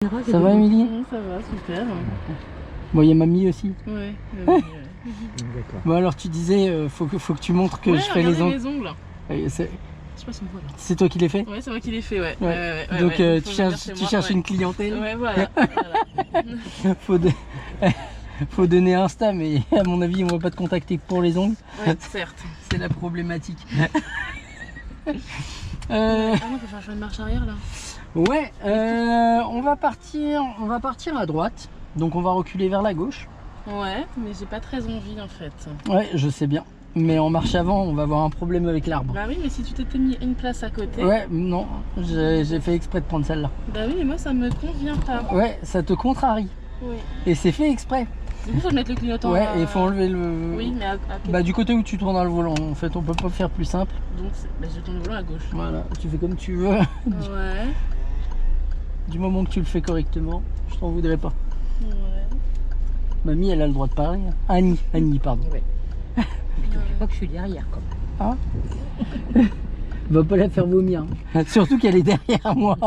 Ça va, Émilie? Ça va, super. Bon, il y a mamie aussi. Ouais. D'accord. Bon, alors tu disais, faut que tu montres que je fais les ongles. Mes ongles. Ouais, Je sais pas si on voit là. c'est toi qui les fais? Ouais, c'est moi qui les fais, ouais. Donc ouais. tu cherches une clientèle? Ouais, voilà. Faut donner Insta, mais à mon avis, on va pas te contacter pour les ongles. Ouais, certes. C'est la problématique. Ah non, faut faire un chemin de marche arrière là. Ouais, on va partir à droite. Donc on va reculer vers la gauche. Ouais, mais j'ai pas très envie en fait. Ouais, je sais bien. Mais en marche avant, on va avoir un problème avec l'arbre. Bah oui, mais si tu t'étais mis une place à côté. Ouais, non, j'ai fait exprès de prendre celle-là. Bah oui, mais moi ça me convient pas. Ouais, ça te contrarie. Oui. Et c'est fait exprès. Du coup, faut mettre le clignotant. Ouais, et il faut enlever le... Oui, mais à côté. Bah du côté où tu tournes dans le volant, en fait, on peut pas faire plus simple. Donc, je tourne le volant à gauche. Voilà, tu fais comme tu veux. Ouais. Du moment que tu le fais correctement, je t'en voudrais pas. Ouais. Mamie, elle a le droit de parler. Annie, pardon. Ouais. Je ne pas que je suis derrière quand même. Ah Va pas la faire vomir. Surtout qu'elle est derrière moi.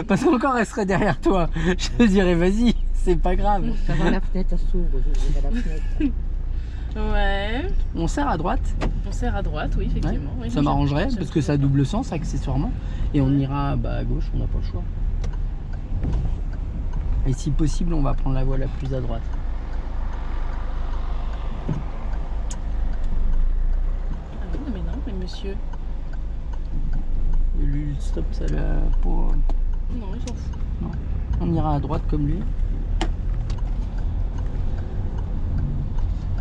Parce qu'encore elle serait derrière toi. Je te dirais vas-y, c'est pas grave. Ça va, la fenêtre elle s'ouvre, je vais à la fenêtre. Ouais. On serre à droite. On serre à droite, oui, effectivement. Ouais, Oui, ça m'arrangerait parce que ça a double sens accessoirement. Et on ira à gauche, on n'a pas le choix. Et si possible, on va prendre la voie la plus à droite. Ah oui, mais non, mais monsieur. Et lui, stop, ça l'a pour... Non, il s'en fout. Non. On ira à droite comme lui.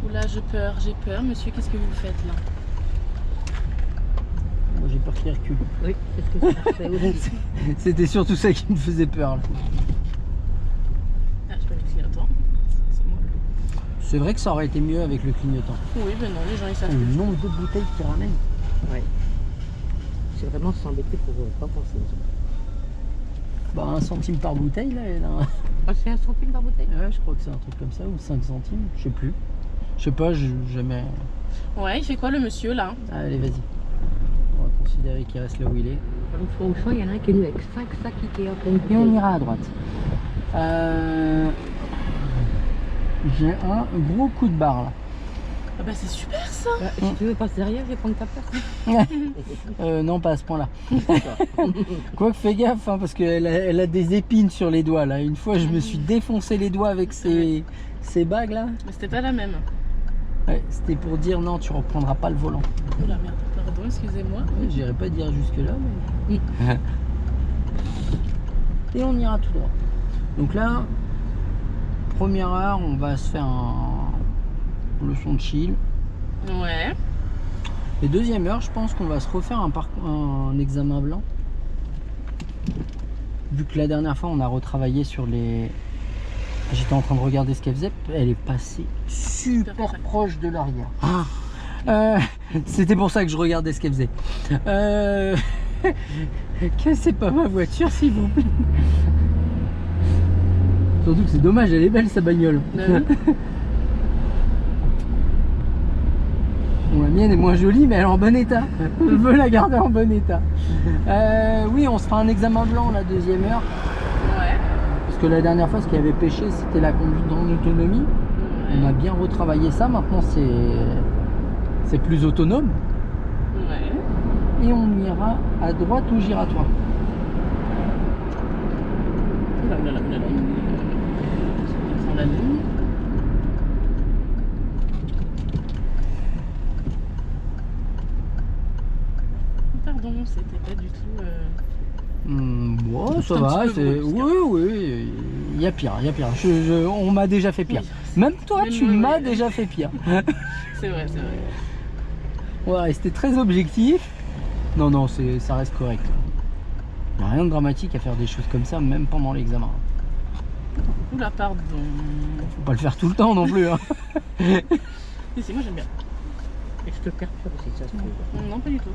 Oula, j'ai peur. Monsieur, qu'est-ce que vous faites là? Moi j'ai peur qu'il recule. Oui, c'est ce que ça fait aussi. C'était surtout ça qui me faisait peur. Là. Ah, je peux le clignotant. C'est moi. C'est vrai que ça aurait été mieux avec le clignotant. Oui, ben non, les gens ils savent. Le nombre de bouteilles qu'ils ramènent. Ouais. C'est vraiment s'embêter pour pas penser aux autres. Bah 1 centime par bouteille là. Ah, c'est 1 centime par bouteille? Ouais, je crois que c'est un truc comme ça, ou 5 centimes, je sais plus. Je sais pas, jamais. Ouais, il fait quoi le monsieur là? Allez, vas-y. On va considérer qu'il reste là où il est. Une fois au champ, il y en a un qui est venu avec 5 sacs Ikea. Et on ira à droite. J'ai un gros coup de barre là. Ah bah c'est super ça! Si tu veux passer derrière, je vais prendre ta place. Non, pas à ce point-là. Quoique, fais gaffe, hein, parce qu'elle a des épines sur les doigts là. Une fois, je me suis défoncé les doigts avec ces bagues là. Mais c'était pas la même. Ouais, c'était pour dire non, tu reprendras pas le volant. Oula merde, pardon, excusez-moi. J'irai pas dire jusque là, mais... Et on ira tout droit. Donc là, première heure, on va se faire un leçon de chill. Ouais. Et deuxième heure, je pense qu'on va se refaire un examen blanc. Vu que la dernière fois, on a retravaillé sur les... J'étais en train de regarder ce qu'elle faisait. Elle est passée super proche de l'arrière. C'était pour ça que je regardais ce qu'elle faisait. Cassez pas ma voiture, s'il vous plaît. Surtout que c'est dommage, elle est belle sa bagnole. Bon, la mienne est moins jolie, mais elle est en bon état. Je veux la garder en bon état. Oui, on se fera un examen blanc la deuxième heure. Ouais. Parce que la dernière fois, ce qui avait pêché, c'était la conduite en autonomie. Ouais. On a bien retravaillé ça. Maintenant, c'est plus autonome. Ouais. Et on ira à droite ou giratoire. Oula. Ça prend la ligne. Pardon, c'était pas du tout. Bon, ça un va. petit peu gros, Oui. Il y a pire. On m'a déjà fait pire. Oui. Même toi, Même tu moi, m'as ouais. déjà fait pire. C'est vrai. On va rester très objectif. Non, ça reste correct. Il n'y a rien de dramatique à faire des choses comme ça, même pendant l'examen. Oula, pardon. Faut pas le faire tout le temps non plus. Hein. Si, moi j'aime bien. Et je te perturbe si ça se trouve. Non, pas du tout.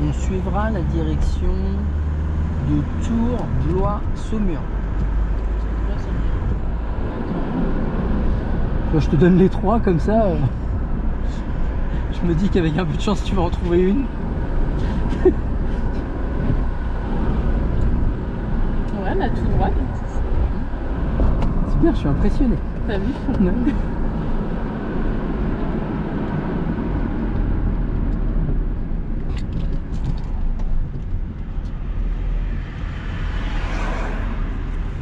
On suivra prendra la direction de Tours, Blois, Saumur. Ouais, ça me- Je te donne les trois comme ça. Je me dis qu'avec un peu de chance, tu vas en trouver une. Ouais, là, tout droit. C'est bien, je suis impressionné. T'as vu?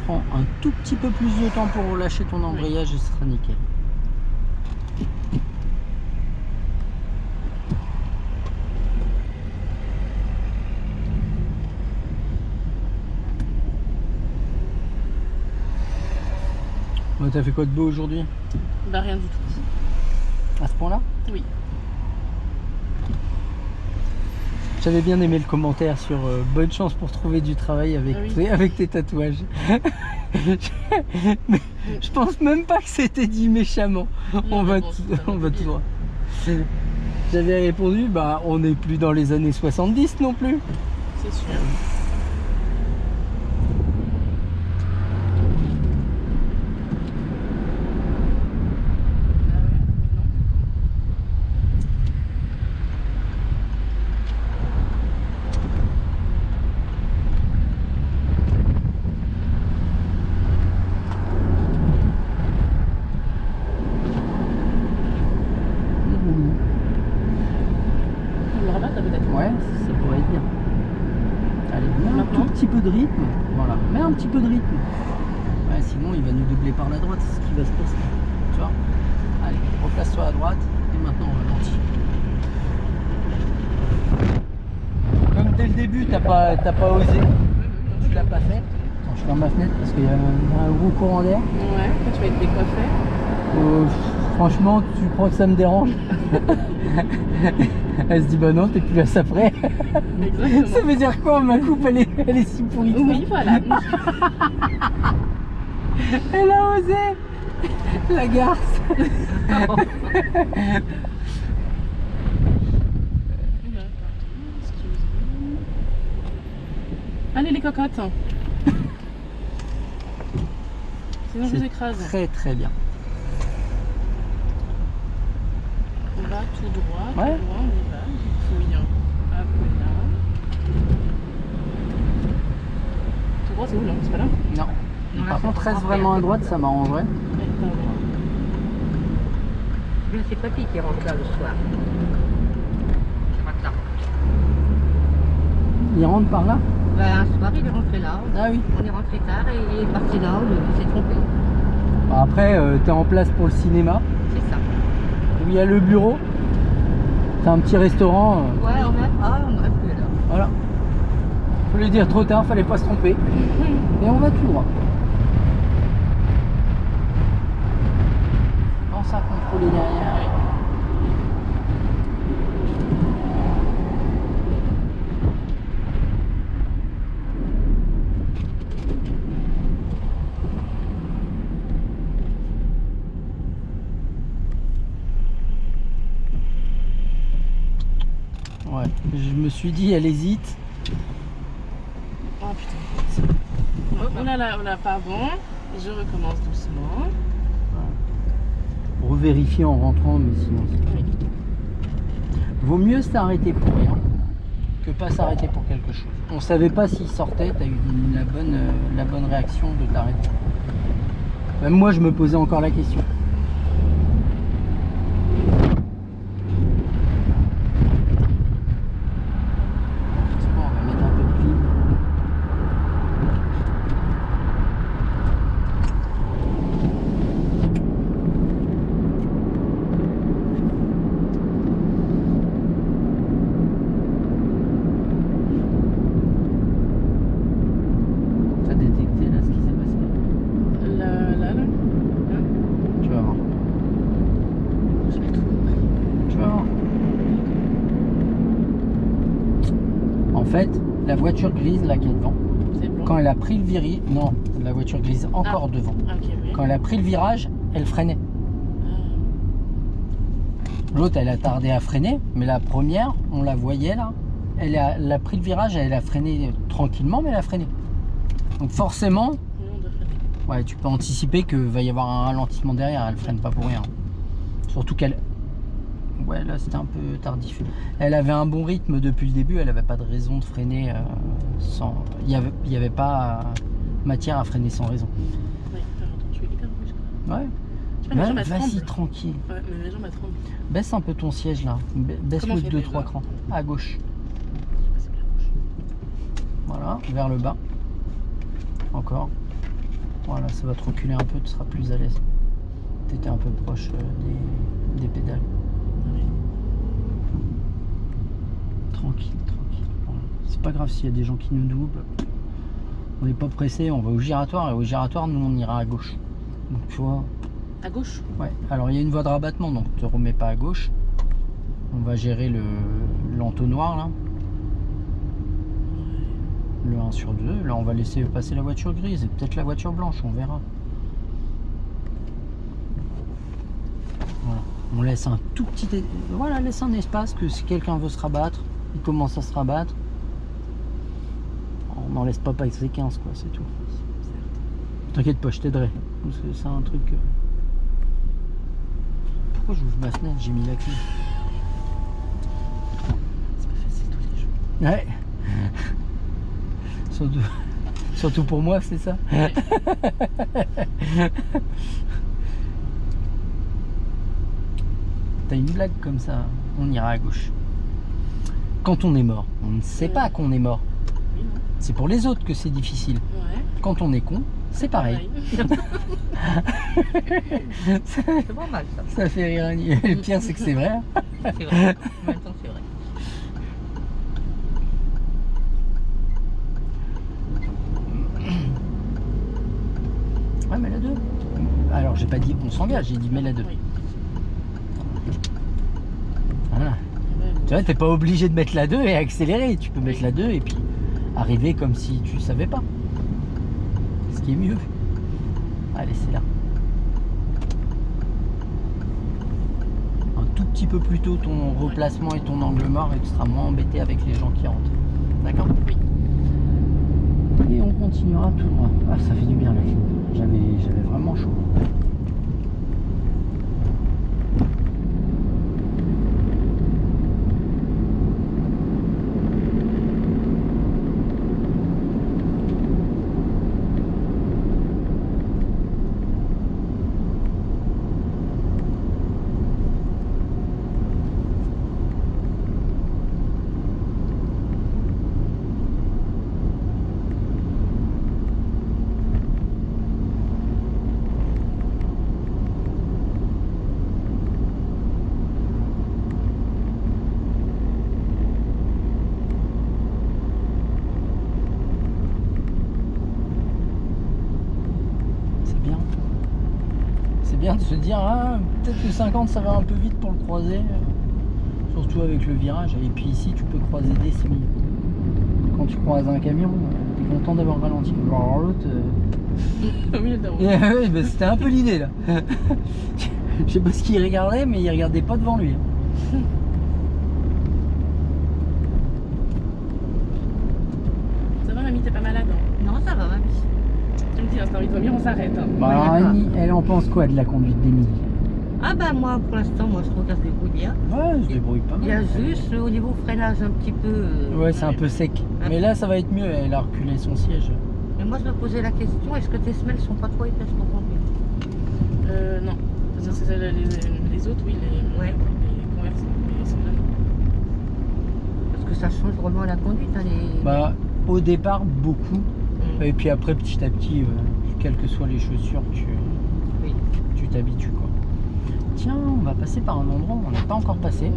Prends un tout petit peu plus de temps pour relâcher ton embrayage et ce sera nickel. Ouais, t'as fait quoi de beau aujourd'hui? Bah, rien du tout. À ce point-là? Oui. J'avais bien aimé le commentaire sur bonne chance pour trouver du travail avec, Ah oui. avec tes tatouages. Mais je pense même pas que c'était dit méchamment. On va, mais bon, tout, c'est on va pas tout droit. J'avais répondu, bah on n'est plus dans les années 70 non plus. C'est sûr. On le rabatte là peut-être. Ouais, ça pourrait être bien. Allez, mets un Maintenant. tout petit peu de rythme. Voilà, mets un petit peu de rythme. Ouais, sinon il va nous doubler par la droite, c'est ce qui va se passer. Tu vois? Allez, replace-toi à droite et maintenant on ralentit. Comme dès le début, t'as pas osé, tu l'as pas fait. Attends, je ferme ma fenêtre parce qu'il y a un gros courant d'air. Ouais, après tu vas être décoiffé. Franchement, tu crois que ça me dérange? Elle se dit bah non, t'es plus à ça près. Ça Exactement. veut dire quoi? Ma coupe elle est si pourrie. Oui, voilà. Elle a osé. La garce. Allez les cocottes. Sinon je vous écrase. Très très bien. On va tout droit, Ouais. tout droit, on y va. Fouille. Hop là. Tout droit c'est où là? C'est pas là? Non. Non, là, Par c'est contre, pas reste grave. vraiment à droite, ça m'arrangerait. Ouais, pas droit. C'est papy qui rentre là le soir. Ce matin. Il rentre par là? Ben, un soir, il est rentré là. Ah oui. On est rentré tard et il est parti là. Il s'est trompé. Bon, après, t'es en place pour le cinéma, C'est ça. où il y a le bureau. T'as un petit restaurant. Ouais, on reste plus là. Voilà. Faut lui dire trop tard, fallait pas se tromper. Et on va tout droit. Pense à contrôler derrière. Ouais, je me suis dit, elle hésite. Oh putain. On a pardon. Je recommence doucement. Revérifier en rentrant, mais sinon c'est... Oui. Vaut mieux s'arrêter pour rien que pas s'arrêter pour quelque chose. On savait pas s'il sortait, tu as eu la bonne réaction de t'arrêter. Même moi je me posais encore la question. C'est bon, on va mettre un peu de clim. T'as détecté là ce qui s'est passé? Là. Tu vas voir. Je vais tout couper. Tu vas voir. En fait, la voiture grise là qui est devant, C'est bon. quand elle a pris le virage, non, la voiture grise encore devant. Ok, oui. Quand elle a pris le virage, elle freinait. L'autre, elle a tardé à freiner, mais la première, on la voyait là, elle a pris le virage, elle a freiné tranquillement, mais elle a freiné. Donc forcément, Nous, on doit freiner. ouais, tu peux anticiper qu'il va y avoir un ralentissement derrière, elle freine pas pour rien. Surtout qu'elle... Ouais, là c'était un peu tardif. Elle avait un bon rythme depuis le début, elle avait pas de raison de freiner sans... Il y avait pas matière à freiner sans raison. Ouais, alors attends, tu es hyper rouge quand même. Ouais, Je sais pas, mes jambes, elles vas-y tremblent. tranquille. Ouais, mais mes jambes, elles tremblent. Baisse un peu ton siège là, Comment baisse-le on de fait, 2-3 là crans. À gauche, C'est pas la bouche. voilà, vers le bas. Encore. Voilà, ça va te reculer un peu, tu seras plus à l'aise. T'étais un peu proche des pédales. Tranquille, tranquille. Voilà. C'est pas grave s'il y a des gens qui nous doublent. On n'est pas pressé, on va au giratoire et au giratoire, nous on ira à gauche. Donc tu vois, À gauche. ouais. Alors il y a une voie de rabattement, donc te remets pas à gauche. On va gérer l'entonnoir là. Le 1 sur 2. Là on va laisser passer la voiture grise et peut-être la voiture blanche, on verra. Voilà. On laisse un tout petit... Voilà, laisse un espace que si quelqu'un veut se rabattre, il commence à se rabattre. On n'en laisse pas passer 15 quoi, c'est tout. T'inquiète pas, je t'aiderai. Parce que c'est un truc... Pourquoi j'ouvre ma fenêtre? J'ai mis la clé. C'est pas facile tous les jours. Ouais. Surtout pour moi, c'est ça. Ouais. T'as une blague comme ça, on ira à gauche. Quand on est mort, on ne sait pas qu'on est mort. Oui, non. C'est pour les autres que c'est difficile. Ouais. Quand on est con, c'est pareil. C'est pas mal ça. Ça fait rire Annie. Le pire, c'est que c'est vrai. C'est vrai. En même temps, c'est vrai. Ouais, mais la 2. Alors, j'ai pas dit on s'engage, j'ai dit mais la 2. Oui. Voilà. Ouais. Tu vois, t'es pas obligé de mettre la 2 et accélérer. Tu peux mettre la 2 et puis arriver comme si tu savais pas. Ce qui est mieux. Allez, c'est là. Un tout petit peu plus tôt ton replacement et ton angle mort et tu seras moins embêté avec les gens qui rentrent. D'accord? Oui. Et on continuera tout droit. Ah, ça fait du bien la clim. J'avais vraiment chaud. C'est bien de se dire, ah, peut-être que 50 ça va un peu vite pour le croiser. Surtout avec le virage. Et puis ici, tu peux croiser des semis. Quand tu croises un camion, t'es content d'avoir ralenti. Alors l'autre... Au milieu de la route. Ouais, bah, c'était un peu l'idée là. Je sais pas ce qu'il regardait, mais il regardait pas devant lui. Ça va, mamie, t'es pas malade, hein? Non, ça va, mamie. Tu me dis, hein, si t'as envie de vomir, on s'arrête. Hein. Bah, alors, d'accord. Annie, elle en pense quoi de la conduite d'Émilie? Ah bah moi, pour l'instant, moi je trouve qu'elle se débrouille bien. Ouais, elle se débrouille pas Il y a mal. juste au niveau freinage un petit peu... Ouais, c'est un peu sec. Mais là, ça va être mieux. Elle a reculé son siège. Mais moi je me posais la question, est-ce que tes semelles sont pas trop épaisses pour conduire? Non. C'est ça, les autres, oui, Ouais. les converses. Mais celles-là, non. Parce que ça change vraiment la conduite, hein, les... Bah, au départ, beaucoup. Mm. Et puis après, petit à petit, quelles que soient les chaussures, Oui. tu t'habitues quoi. Tiens, on va passer par un endroit où on n'est pas encore passé. Ouais.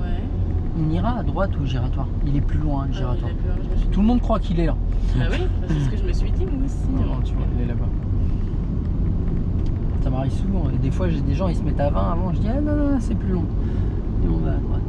On ira à droite au giratoire. Il est plus loin, le Ah, giratoire. j'ai peur, je me suis dit. Tout le monde croit qu'il est là. Ah oui, c'est ce que je me suis dit, moi aussi. Non, non, tu vois, il est là-bas. Ça m'arrive souvent. Et des fois, j'ai des gens, ils se mettent à 20 avant. Je dis, ah non, non, c'est plus long. Et on va à droite.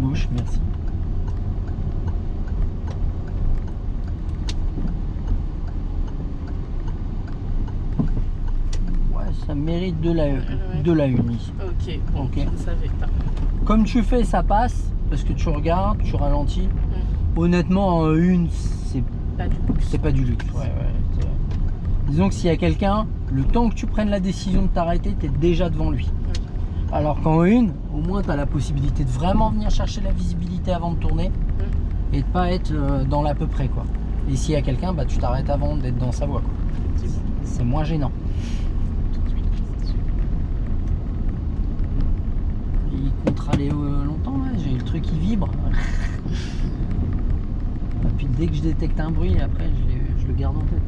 gauche, merci. Ouais, ça mérite de la une ici. Ok, bon, Ok. je ne savais pas. Comme tu fais, ça passe, parce que tu regardes, tu ralentis. Honnêtement, en une, c'est Pas du luxe. pas du luxe. Ouais, ouais. Disons que s'il y a quelqu'un, le temps que tu prennes la décision de t'arrêter, tu es déjà devant lui. Alors qu'en une, au moins tu as la possibilité de vraiment venir chercher la visibilité avant de tourner et de pas être dans l'à peu près quoi. Et s'il y a quelqu'un, bah tu t'arrêtes avant d'être dans sa voie quoi. C'est moins gênant. Tout de suite, c'est sûr. Il comptera aller longtemps là, j'ai le truc qui vibre. Et puis dès que je détecte un bruit, après je le garde en tête.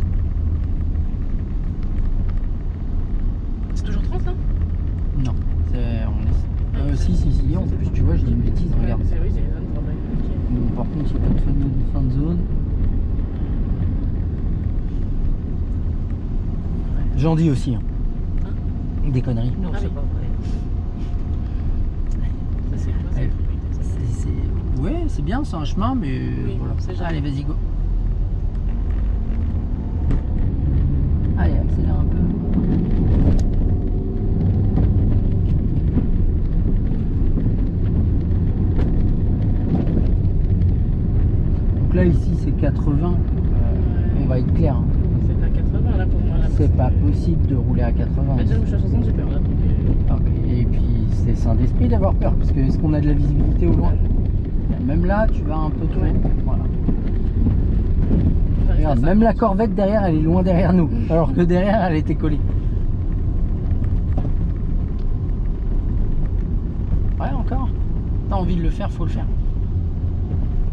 C'est toujours 30 là? Non, si, en plus tu vois, je dis une bêtise, regarde. C'est oui, c'est les zones de travail. Ok. Donc, par contre, il n'y a pas de fin de zone. J'en dis aussi, hein. Des conneries. Non, Ah c'est oui. pas vrai. Ça, c'est quoi cette priorité, ça? Ouais, c'est bien, c'est un chemin, mais Oui, voilà. c'est jamais. Allez, vas-y, go. Allez, accélère un peu. Donc là, ici, c'est 80. On va être clair. Hein. C'est à 80 là pour moi. Là, C'est pas possible de rouler à 80. Déjà, je suis à 60, j'ai peur là. Donc, Et puis, c'est sain d'esprit d'avoir peur, parce que est-ce qu'on a de la visibilité au loin? Même là, tu vas un peu trop. Ouais. Voilà. j'arrive Regarde, à même la 50. Corvette derrière, elle est loin derrière nous, alors que derrière, elle était collée. Ouais, encore. T'as envie de le faire, faut le faire.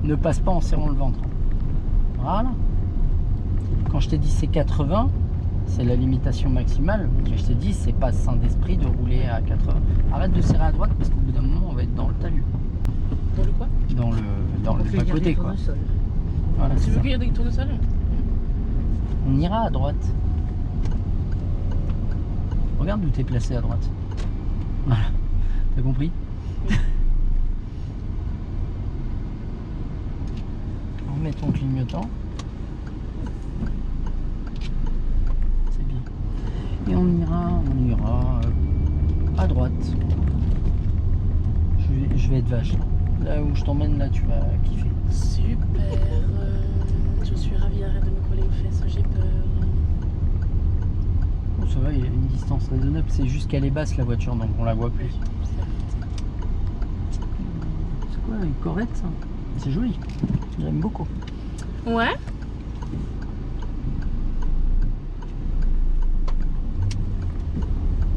Ne passe pas en serrant le ventre. Voilà. Quand je t'ai dit c'est 80, c'est la limitation maximale. Et je t'ai dit, c'est pas sain d'esprit de rouler à 80. Arrête de serrer à droite parce qu'au bout d'un moment, on va être dans le talus. Dans le quoi? Dans le bas-côté, quoi. Voilà, Tu c'est veux ça. qu'il y ait des tournesols? On ira à droite. Regarde où t'es placé à droite. Voilà. T'as compris? On met ton clignotant. C'est bien. Et on ira à droite. Je vais être vache. Là où je t'emmène, là, tu vas kiffer. Super. Je suis ravie, arrête de me coller aux fesses, j'ai peur. Bon, ça va, il y a une distance raisonnable. C'est juste qu'elle est basse, la voiture, donc on la voit plus. C'est quoi, une Corvette, ça? C'est joli. J'aime beaucoup. Ouais.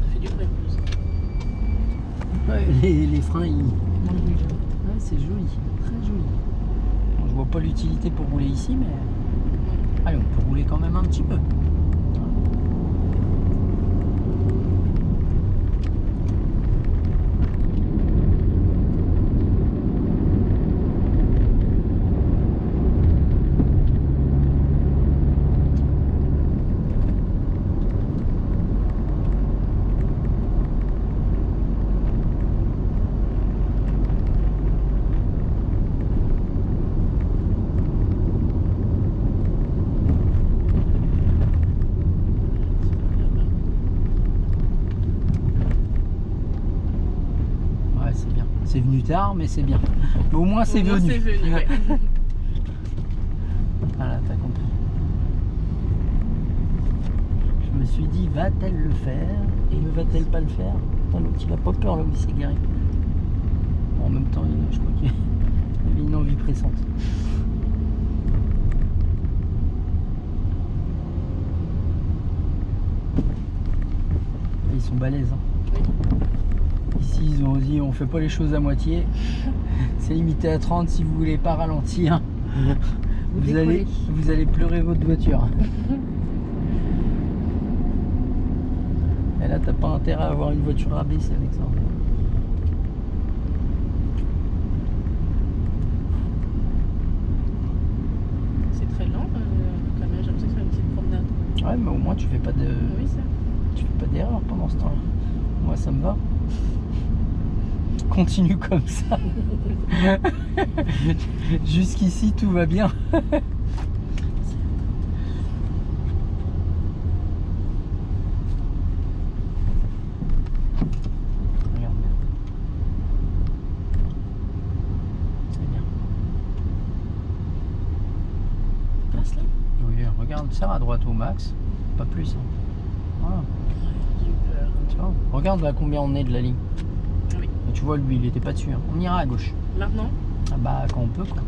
Ça fait du bruit en plus. Ouais, les freins, ils... Ouais, c'est joli, très joli. Bon, je vois pas l'utilité pour rouler ici, mais... Allez, on peut rouler quand même un petit peu. Ouais, c'est bien. C'est venu tard, mais c'est bien. Mais au moins, c'est Au moins, venu. c'est venu, ouais. Voilà, t'as compris. Je me suis dit, va-t-elle le faire? Et ne va-t-elle pas le faire? Putain, l'autre, il a pas peur là où il s'est garé. Bon, en même temps, je crois qu'il avait une envie pressante. Ils sont balèzes. Hein. Oui. Ici, ils ont dit, on fait pas les choses à moitié. C'est limité à 30 si vous voulez pas ralentir. Vous allez pleurer votre voiture. Et là, t'as pas intérêt à avoir une voiture rabaissée avec ça. C'est très lent quand même, j'ai l'impression que c'est une petite promenade. Ouais, mais au moins tu fais pas de, Oui, ça. tu fais pas d'erreur pendant ce temps-là. Moi, ça me va. Continue comme ça. Jusqu'ici, tout va bien. Regarde bien. C'est bien. Passe là. Oui, regarde, serre à droite au max. Pas plus. Hein. Voilà. J'ai eu peur. Tu vois, regarde à combien on est de la ligne. Oui. Et tu vois, lui, il était pas dessus. Hein. On ira à gauche. Maintenant. Ah bah, quand on peut, quoi.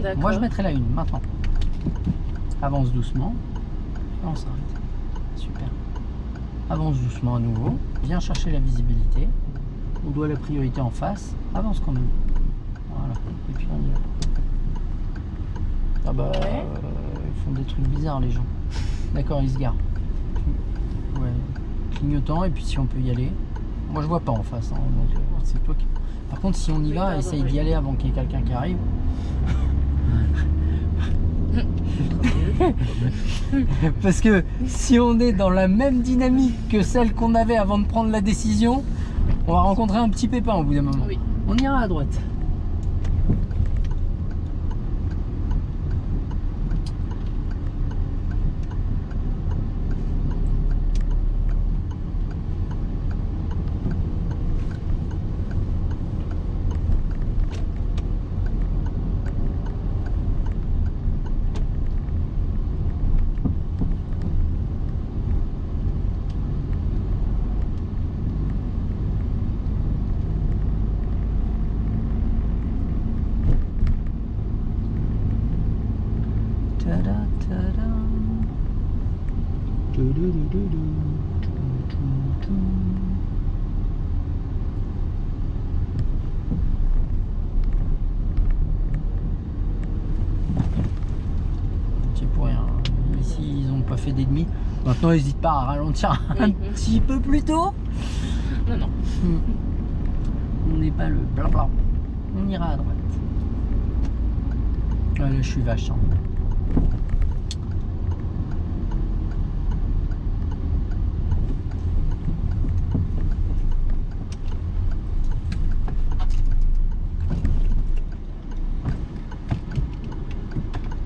D'accord. Moi, je mettrai la une, maintenant. Avance doucement. Et on s'arrête. Super. Avance doucement à nouveau. Viens chercher la visibilité. On doit la priorité en face. Avance quand même. Voilà. Et puis on y va. Ah bah, Ouais. ils font des trucs bizarres, les gens. D'accord, ils se garent. Ouais. Clignotant, et puis si on peut y aller. Moi, je vois pas en face. Hein, donc, c'est toi qui... Par contre, si on y Oui, va, pardon, essaye oui. d'y aller avant qu'il y ait quelqu'un qui arrive. Parce que si on est dans la même dynamique que celle qu'on avait avant de prendre la décision, on va rencontrer un petit pépin au bout d'un moment. Oui. On ira à droite. Tada, tada. Du-du-du-du-du. Tu-tu-tu. C'est pour rien. Ici, ils n'ont pas fait d'ennemis. Maintenant, n'hésite pas à ralentir un Oui. petit peu plus tôt. Non, non. On n'est pas le blabla. On ira à droite. Ah, là, je suis vache. Hein.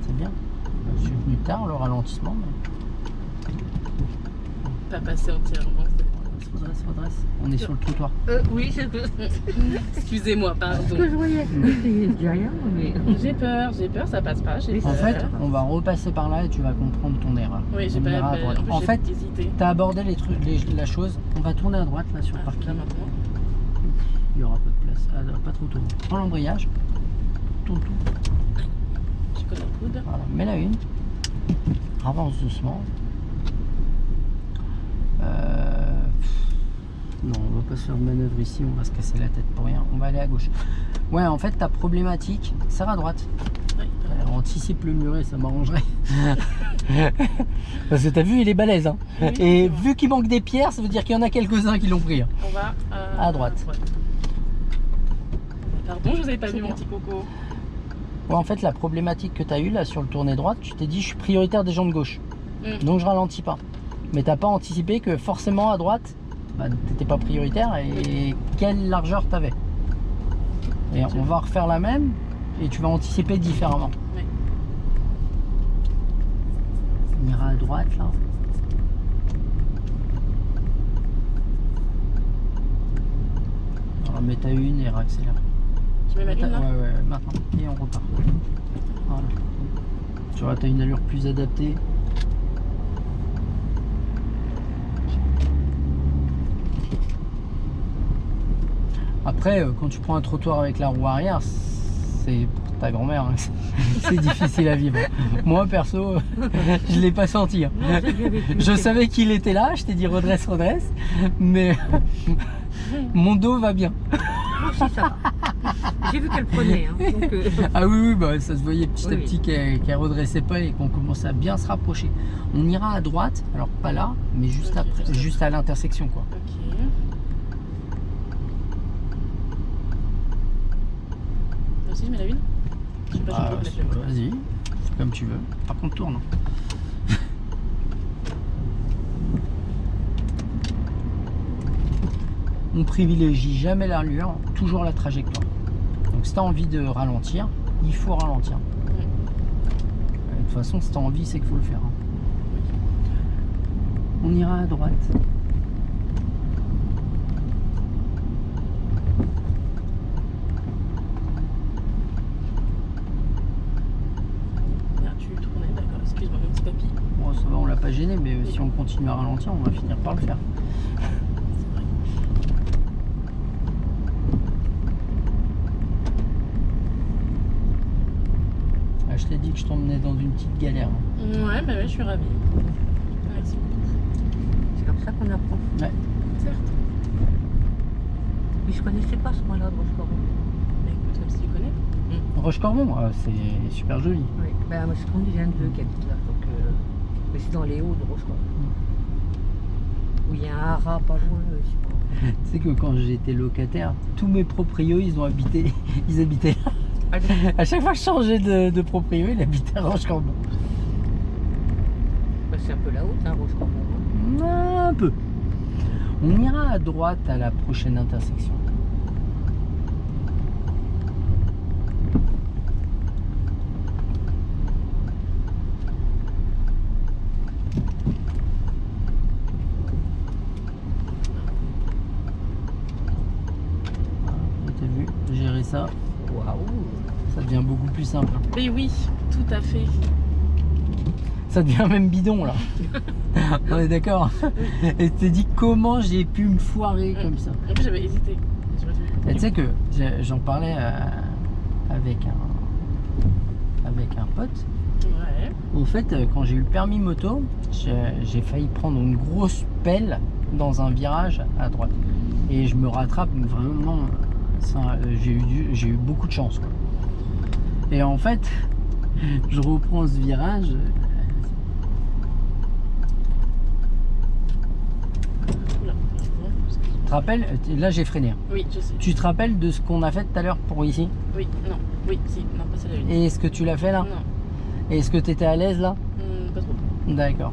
C'est bien. Je suis venu tard, le ralentissement. Mais... Pas passé entièrement. Redresse, redresse. On est sur le trottoir. Oui, c'est que Excusez-moi, pardon. je voyais. Je dis rien, mais. J'ai peur, ça passe pas. J'ai En peur. fait, on va repasser par là et tu vas comprendre ton erreur. Oui, j'ai On pas. ira à droite. En plus, En j'ai fait, hésité. tu as abordé les trucs, la chose. On va tourner à droite là sur le Ah, parking. là maintenant. Il n'y aura pas de place. Ah, pas trop tôt. Prends l'embrayage. Tourne tout. Je connais le coude. Voilà. Mets la une. Avance doucement. Non, on va pas se faire de manœuvre ici. On va se casser la tête pour rien. On va aller à gauche. Ouais, en fait, ta problématique, serre à droite. Oui. Anticipe le muret, ça m'arrangerait. Parce que t'as vu, il est balèze. Hein. Oui, Et c'est vrai. vu qu'il manque des pierres, ça veut dire qu'il y en a quelques-uns qui l'ont pris. Hein. On va À droite. Pardon, je vous avais pas C'est vu, mon bien. petit coco. Ouais, en fait, la problématique que tu as eue là sur le tourné droite, tu t'es dit je suis prioritaire des gens de gauche. Donc je ralentis pas. Mais t'as pas anticipé que forcément à droite, bah, t'étais pas prioritaire et quelle largeur t'avais. Et on va refaire la même et tu vas anticiper différemment. Oui. On ira à droite là. On va mettre à une et accélère. Je mets ma ligne là. Ouais, maintenant. Et on repart. Voilà. Tu vois, t'as une allure plus adaptée. Après, quand tu prends un trottoir avec la roue arrière, c'est pour ta grand-mère. Hein. C'est difficile à vivre. Moi, perso, je l'ai pas senti. Hein. Je savais qu'il était là, je t'ai dit redresse, redresse. Mais mon dos va bien. Moi aussi, ça va. J'ai vu qu'elle prenait. Hein, donc, Ah oui, bah, ça se voyait petit à Oui. petit qu'elle redressait pas et qu'on commençait à bien se rapprocher. On ira à droite, alors pas là, mais juste Ok, après, juste à l'intersection quoi. Ok. Toi aussi, je mets la une. Je sais pas, Ah, je vais mettre le mot. vas-y, fais comme tu veux. Par contre, tourne. on privilégie jamais l'allure, toujours la trajectoire. Donc si tu as envie de ralentir, il faut ralentir. De toute façon, si tu as envie, c'est qu'il faut le faire. On ira à droite. Là, tu tournais, d'accord. Excuse-moi, mon petit papy. Bon, ça va, on l'a pas gêné, mais si on continue à ralentir, on va finir par le faire. C'est vrai. Ah, je t'ai dit que je t'emmenais dans une petite galère. Ouais, bah ouais, je suis ravie. Merci beaucoup. C'est comme ça qu'on apprend. Ouais. Certes. Mais je connaissais pas ce coin-là de Rochecorbon. Mais écoute, comme si tu connais. Rochecorbon, c'est super joli. Oui. Ben, moi, je connais les neveux qui habitent là. Donc, mais c'est dans les hauts de Rochecorbon. Où il y a un haras pas loin, je sais pas. Tu sais que quand j'étais locataire, tous mes proprios, ils habitaient là. Ah, À chaque fois que je changeais de proprio, il habitait à Rochecorbon. ben, c'est un peu la haute, hein, Rochecorbon. Hein. Un peu. On ira à droite à la prochaine intersection. T'as vu, gérer ça, Waouh. ça devient beaucoup plus simple. Mais oui, tout à fait. Ça devient même bidon là. On est d'accord. Et tu t'es dit comment j'ai pu me foirer comme ça. En plus, j'avais hésité. J'aurais dû- Et tu sais que j'en parlais avec un pote. Ouais. Au fait, quand j'ai eu le permis moto, j'ai failli prendre une grosse pelle dans un virage à droite. Et je me rattrape vraiment. J'ai eu beaucoup de chance, quoi. Et en fait, je reprends ce virage. Oula. Tu te rappelles, là j'ai freiné. Oui, je sais. Tu te rappelles de ce qu'on a fait tout à l'heure pour ici? Oui, non. Oui, si. Non, pas celle-là. Et est-ce que tu l'as fait là? Non. Et est-ce que tu étais à l'aise là? Pas trop. D'accord.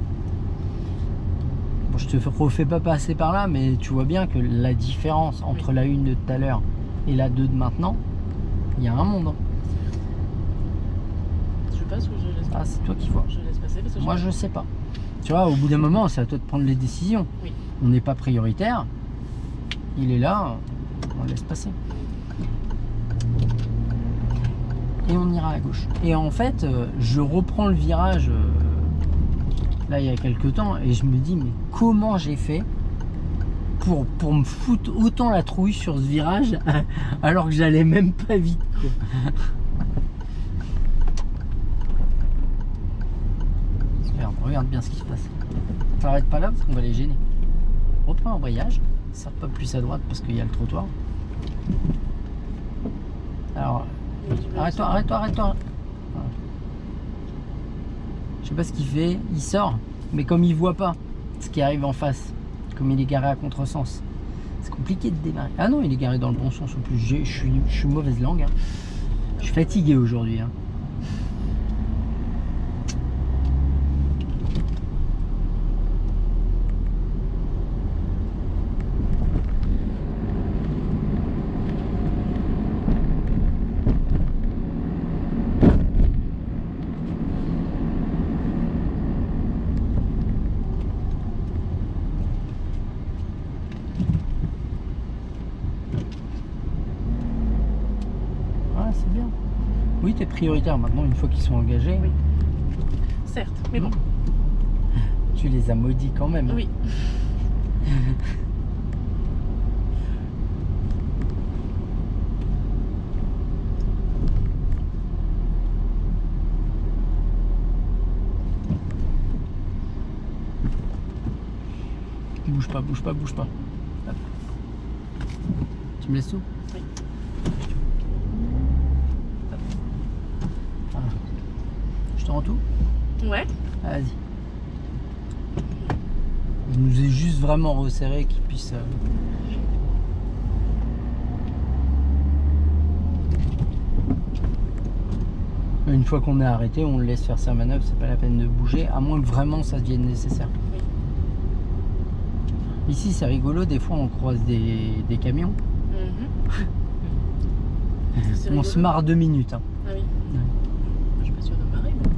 Bon, je te refais pas passer par là, mais tu vois bien que la différence entre la 1 de tout à l'heure et la 2 de maintenant, il y a un monde. Hein. Je passe ou je laisse Ah, passer? c'est toi qui vois. Je laisse passer parce que Moi, je sais pas. Tu vois, au bout d'un moment, c'est à toi de prendre les décisions. Oui. On n'est pas prioritaire. Il est là, on le laisse passer. Et on ira à gauche. Et en fait, je reprends le virage là il y a quelques temps et je me dis mais comment j'ai fait pour me foutre autant la trouille sur ce virage alors que j'allais même pas vite, quoi. Regarde bien ce qui se passe. T'arrêtes pas là parce qu'on va les gêner. Reprends un voyage, sors pas plus à droite parce qu'il y a le trottoir. Alors, arrête-toi. Voilà. Je sais pas ce qu'il fait, il sort, mais comme il voit pas ce qui arrive en face, comme il est garé à contresens, c'est compliqué de démarrer. Ah non, il est garé dans le bon sens en plus. Je suis mauvaise langue. Hein. Je suis fatigué aujourd'hui. Hein. C'est bien. Oui, t'es prioritaire maintenant une fois qu'ils sont engagés. Oui. Certes, mais bon. Tu les as maudits quand même. Oui. Bouge pas. Hop. Tu me laisses tout? Oui. Voilà. Je te rends tout? Ouais. Vas-y. Il nous est juste vraiment resserré qu'il puisse. Une fois qu'on est arrêté, on le laisse faire sa manœuvre, c'est pas la peine de bouger, à moins que vraiment ça devienne nécessaire. Ici, c'est rigolo, des fois, on croise des camions. C'est On rigolo. se marre 2 minutes. Hein. Ah oui. Ouais. Je suis pas sûre de me marrer. Mais...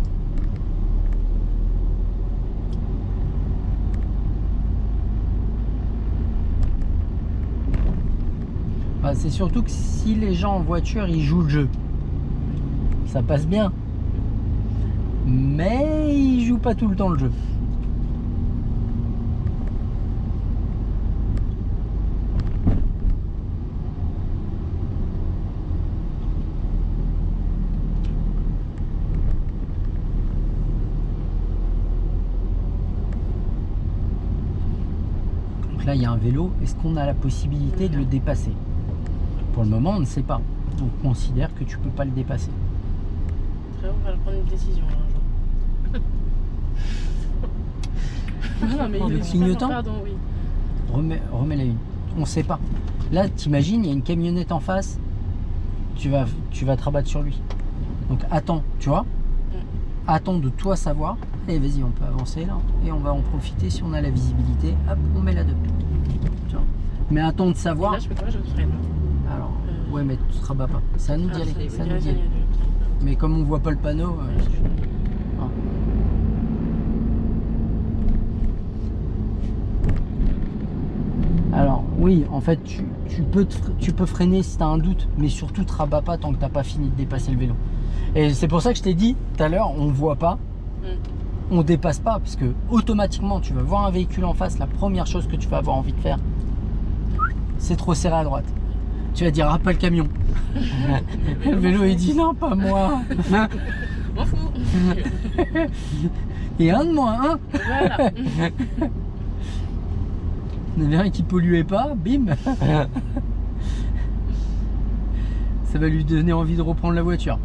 Bah, c'est surtout que si les gens en voiture, ils jouent le jeu, ça passe bien. Mais ils jouent pas tout le temps le jeu. Donc là, il y a un vélo. Est-ce qu'on a la possibilité de le dépasser? Pour le moment, on ne sait pas. On considère que tu peux pas le dépasser. Frérot, on va prendre une décision là, un jour. Non, mais Le il est clignotant. pardon, oui. Remets-la une. On sait pas. Là, t'imagines, il y a une camionnette en face. Tu vas te rabattre sur lui. Donc attends, tu vois. Attends de toi savoir. Et vas-y, on peut avancer là. Et on va en profiter si on a la visibilité. Hop, on met la 2. Tu vois. Mais attends de Et savoir. là, je peux pas, je freine. Alors, ouais, mais tu te rabats pas. C'est à nous d'y aller. C'est à nous d'y aller. Mais comme on voit pas le panneau. Ah. Alors oui, en fait, tu peux freiner si tu as un doute, mais surtout te rabats pas tant que tu n'as pas fini de dépasser le vélo. Et c'est pour ça que je t'ai dit tout à l'heure, on voit pas, on dépasse pas, parce que automatiquement, tu vas voir un véhicule en face, la première chose que tu vas avoir envie de faire, c'est trop serré à droite. Tu vas dire, ah, pas le camion. Le vélo, il dit, non, pas moi. M'en fous. Et un de moins, hein. Voilà. Il y en avait un qui polluait pas, bim. Ça va lui donner envie de reprendre la voiture.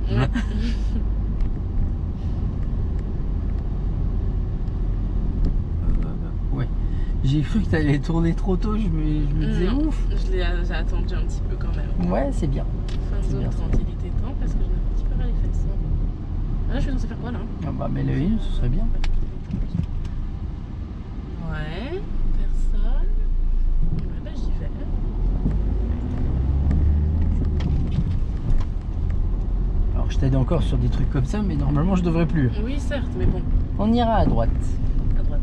Ouais. J'ai cru que tu allais tourner trop tôt, je me disais Non, ouf. j'ai attendu un petit peu quand même. Ouais, c'est bien. Fin C'est zone bien ça. 30, il était temps parce que j'en ai un petit peu mal les fesses. Ah, là, je suis censée faire quoi là? Ah bah, mais le une, ce serait bien. Ouais, personne. Ouais, bah j'y vais. Alors, je t'aide encore sur des trucs comme ça, mais normalement, je devrais plus. Oui, certes, mais bon, On ira à droite. à droite.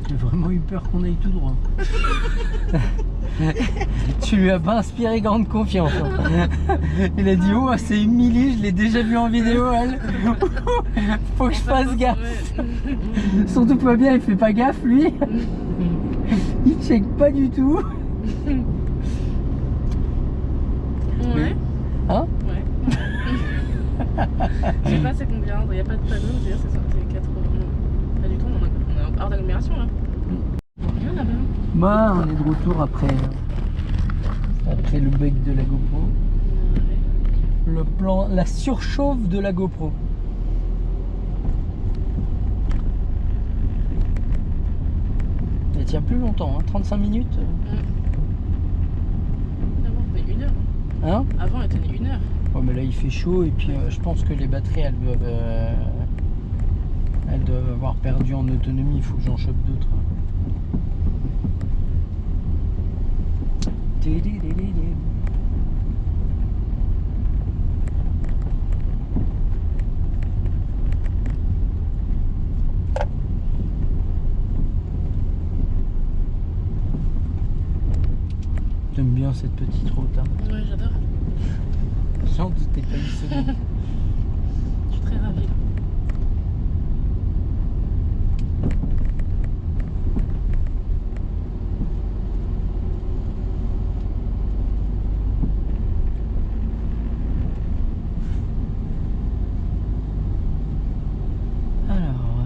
J'ai vraiment eu peur qu'on aille tout droit. Tu lui as pas inspiré grande confiance. Hein. Il a dit, oh, c'est Émilie, je l'ai déjà vu en vidéo, elle. Faut que je fasse gaffe. Ouais. Surtout pas bien, il fait pas gaffe, lui. Il check pas du tout. Ouais. Hein? Ouais. Je sais pas c'est combien, il n'y a pas de panneau, d'ailleurs c'est sorti 80. Pas du tout, on est hors d'agglomération là. Rien là-bas. Bah, on est de retour après le bug de la GoPro. Ouais. La surchauffe de la GoPro. Elle tient plus longtemps, hein, 35 minutes. Avant, on tenait 1 heure. Hein? Avant, elle tenait 1 heure. Ouais, mais là il fait chaud et puis je pense que les batteries elles doivent avoir perdu en autonomie. Il faut que j'en chope d'autres. J'aime bien cette petite route. Hein. Ouais, j'adore. J'en doutais pas une seconde. Je suis très ravie. Alors,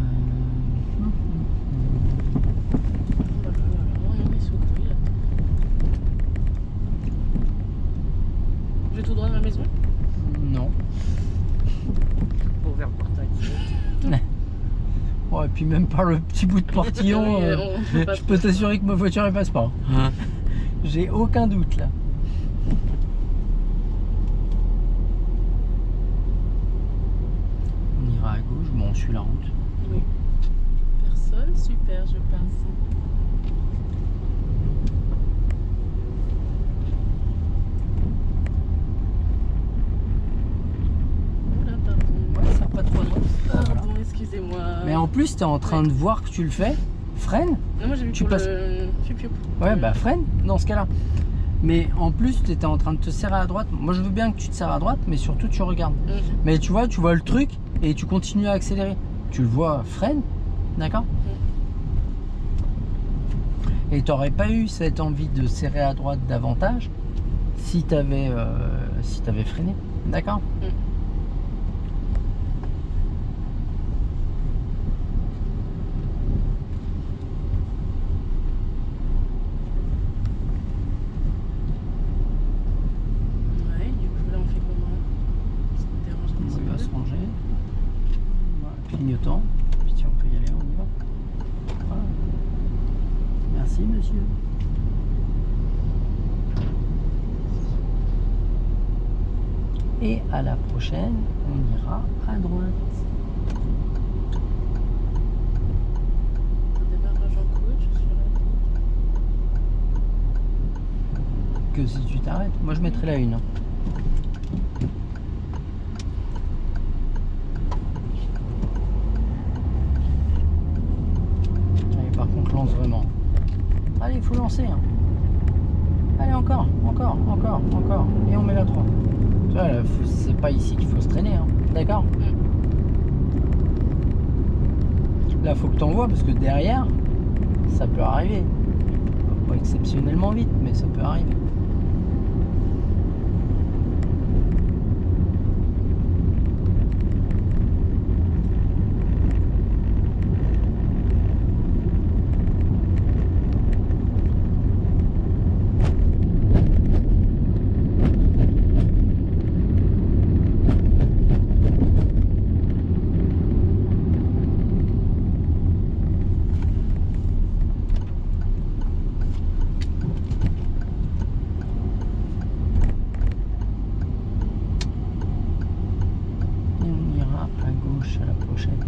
On est sous couille, là. Je vais tout droit dans la maison. non. Pour vers le parc. et puis même par le petit bout de portillon, Oui, on peut pas je peux t'assurer que ma voiture elle passe pas. J'ai aucun doute là. On ira à gauche, bon on suit la route. Oui. Personne, super, je passe. Oula, pardon. Ouais, ça pas trop droite. Pardon, Voilà. excusez-moi. Mais en plus, tu es en train de voir que tu le fais, freine. Non, moi j'ai vu tu pour passes- le fiu-fiu. Ouais, bah freine dans ce cas-là. Mais en plus, tu étais en train de te serrer à droite. Moi, je veux bien que tu te serres à droite, mais surtout, tu regardes. Mais tu vois le truc et tu continues à accélérer. Tu le vois, freine, d'accord? Et tu n'aurais pas eu cette envie de serrer à droite davantage si tu avais, freiné, d'accord? Ouais, du coup là on fait comment? Ça me dérange un petit On va se peu. ranger. Voilà, clignotant. Puis si on peut y aller, on y va. Voilà. Merci, monsieur. Et à la prochaine, on ira à droite. Démarrage en coach sur la Que si tu t'arrêtes, moi je mettrai la une. Allez, par contre, lance vraiment. Allez, il faut lancer. Hein. Allez, encore. Et on met la 3. Tu vois, là, c'est pas ici qu'il faut se traîner. Hein. D'accord? Là, faut que tu envoies parce que derrière, ça peut arriver. Pas exceptionnellement vite, mais ça peut arriver. Et on ira à gauche à la prochaine.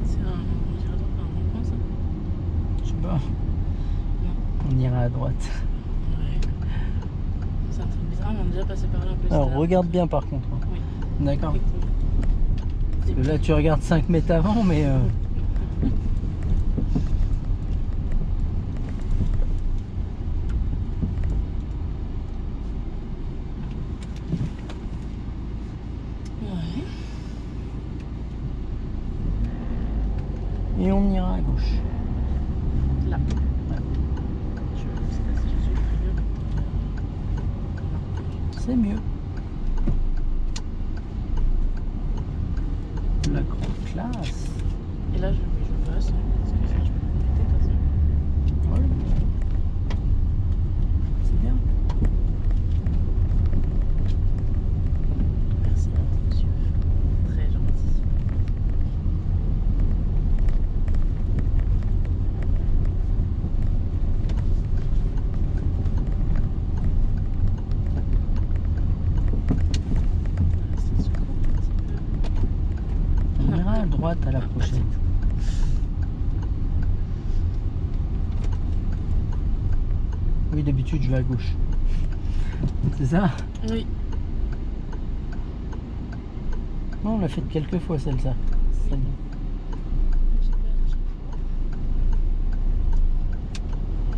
C'est on dirait droit par un rond-point ça? Je sais pas. On ira à droite. Ouais. C'est un truc bizarre, mais on est déjà passé par là un peu. Alors tout à l'heure. regarde bien par contre. Hein. Oui. D'accord. Effectivement. Parce que là tu regardes 5 mètres avant, mais Ouais. et on ira à gauche. Là. Ouais. Je sais pas si je suis très mieux. C'est mieux. La grande classe. Et là je passe. Parce que ça je peux m'arrêter de toute façon. Ouais. C'est bien. Merci monsieur. Très gentil. Ça se coupe un petit peu. On ira à droite à la prochaine. Oui, d'habitude je vais à gauche. C'est ça? Oui. Non, on l'a fait quelques fois celle-là. Celle-là.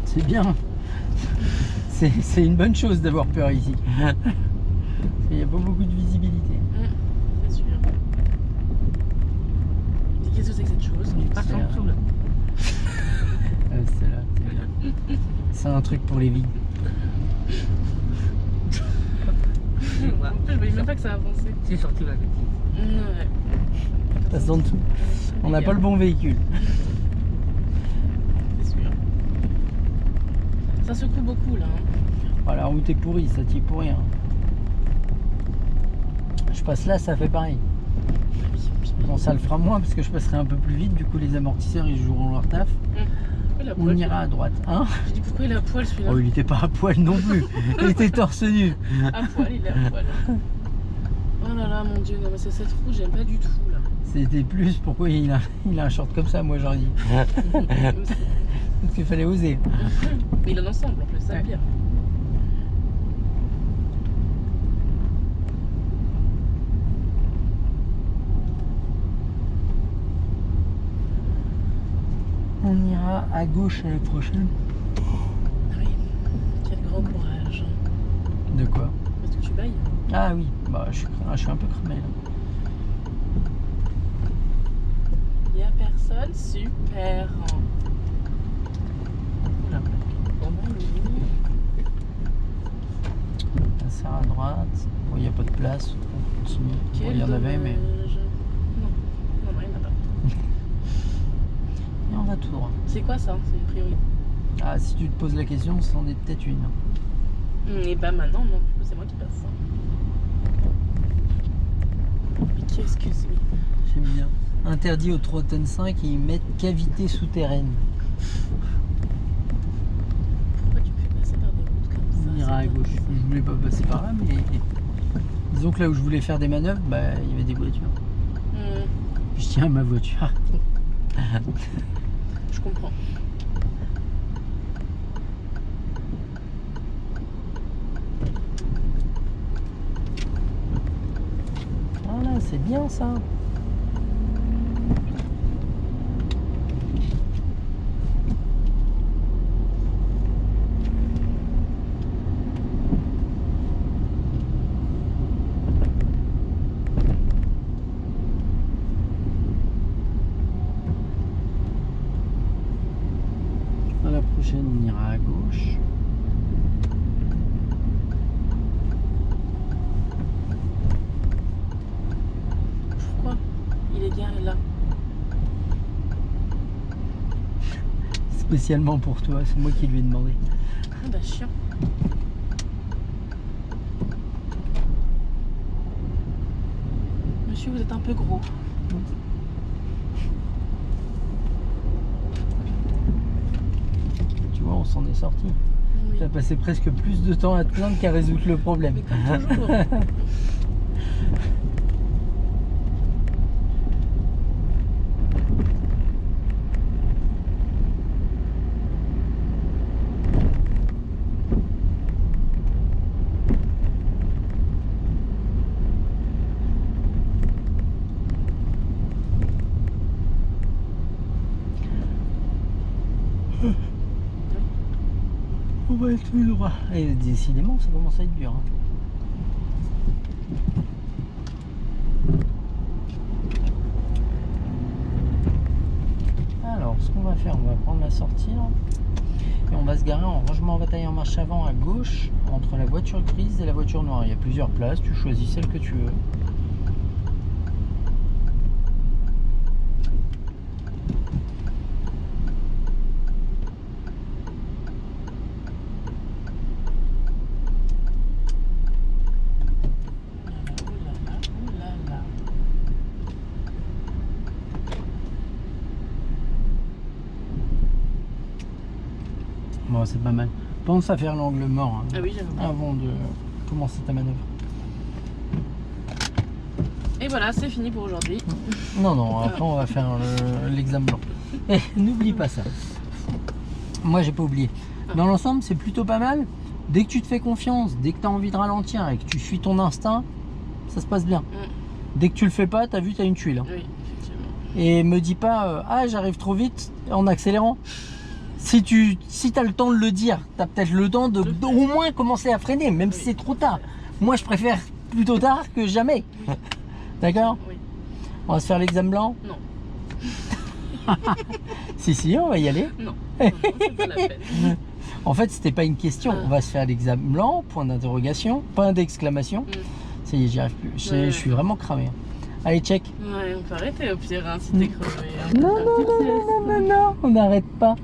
C'est bien. C'est une bonne chose d'avoir peur ici. Il n'y a pas beaucoup de visibilité. C'est sûr. Qu'est-ce que c'est que cette chose? Par C'est contre, sur le. c'est là, c'est bien. C'est un truc pour les vies. En plus, je voyais même pas que ça avançait. C'est sorti la bêtise. Ouais. Passe en dessous. On n'a pas le bon véhicule. C'est sûr. Ça secoue beaucoup là. Hein. Oh, la route est pourrie, ça tire pour rien. Je passe là, ça fait pareil. Bon, ça le fera moins parce que je passerai un peu plus vite. Du coup, les amortisseurs ils joueront leur taf. On ira à droite. Hein? J'ai dit pourquoi il est à poil celui-là? Oh, il était pas à poil non plus. Il était torse nu. À poil, il est à poil. Oh là là, mon dieu, non mais c'est cette roue, j'aime pas du tout là. C'était plus pourquoi il a un short comme ça, moi j'aurais dit. Parce qu'il fallait oser. Mais il en ensemble en plus, ça Ouais. bien. On ira à gauche à la prochaine. Oui, quel grand courage. De quoi? Parce que tu bailles. Ah oui, bah je suis un peu cramé là. Il y a personne, super. Oula. Bon, bah, oui. Ça sert à droite. Bon, il n'y a pas de place. On continue. Bon, Quel il y en avait, mais. dommage. Non, il n'y en a pas. Et on va tout droit. C'est quoi ça? C'est une priorité. Ah, si tu te poses la question, c'en est peut-être une. Et bah maintenant, non, du coup, c'est moi qui passe. Mais qu'est-ce que c'est? J'aime bien. Interdit au 3 tonnes 5 et ils mettent cavité souterraine. Pourquoi tu me fais passer par des routes comme ça? On ira à C'est pas gauche. ça. Je voulais pas passer par là, mais disons que là où je voulais faire des manœuvres, bah il y avait des voitures. Je tiens à ma voiture. Je comprends. Voilà, c'est bien ça. À la prochaine, on ira à gauche. Pourquoi il est garé là? Spécialement pour toi, c'est moi qui lui ai demandé. Ah bah chiant. Monsieur, vous êtes un peu gros. Tu vois, on s'en est sorti. Oui. Tu as passé presque plus de temps à te plaindre qu'à résoudre le problème. Mais comme toujours. On va être tout droit. Et décidément, ça commence à être dur. Hein. Alors, ce qu'on va faire, on va prendre la sortie là, et on va se garer en rangement en bataille en marche avant à gauche, entre la voiture grise et la voiture noire. Il y a plusieurs places, tu choisis celle que tu veux. Bon, c'est pas mal. Pense à faire l'angle mort hein, Ah oui, j'aime bien. avant de commencer ta manœuvre. Et voilà, c'est fini pour aujourd'hui. Non, non, après on va faire l'examen blanc. Et n'oublie pas ça. Moi, j'ai pas oublié. Dans l'ensemble, c'est plutôt pas mal. Dès que tu te fais confiance, dès que tu as envie de ralentir et que tu suis ton instinct, ça se passe bien. Dès que tu le fais pas, t'as vu, t'as une tuile. Hein. Oui, effectivement. Et me dis pas, ah, j'arrive trop vite en accélérant. Si t'as le temps de le dire, t'as peut-être le temps de au moins commencer à freiner, même si c'est trop tard. Moi, je préfère plutôt tard que jamais. D'accord? Oui. On va se faire l'examen blanc? Non. Si, on va y aller. Non, c'est pas la peine. En fait, c'était pas une question. On va se faire l'examen blanc, point d'interrogation, point d'exclamation. Ça y est, j'y arrive plus. Je suis vraiment cramé. Allez, check. Ouais, on peut arrêter au pire, hein, si t'es crevé. Hein. Non, on n'arrête pas.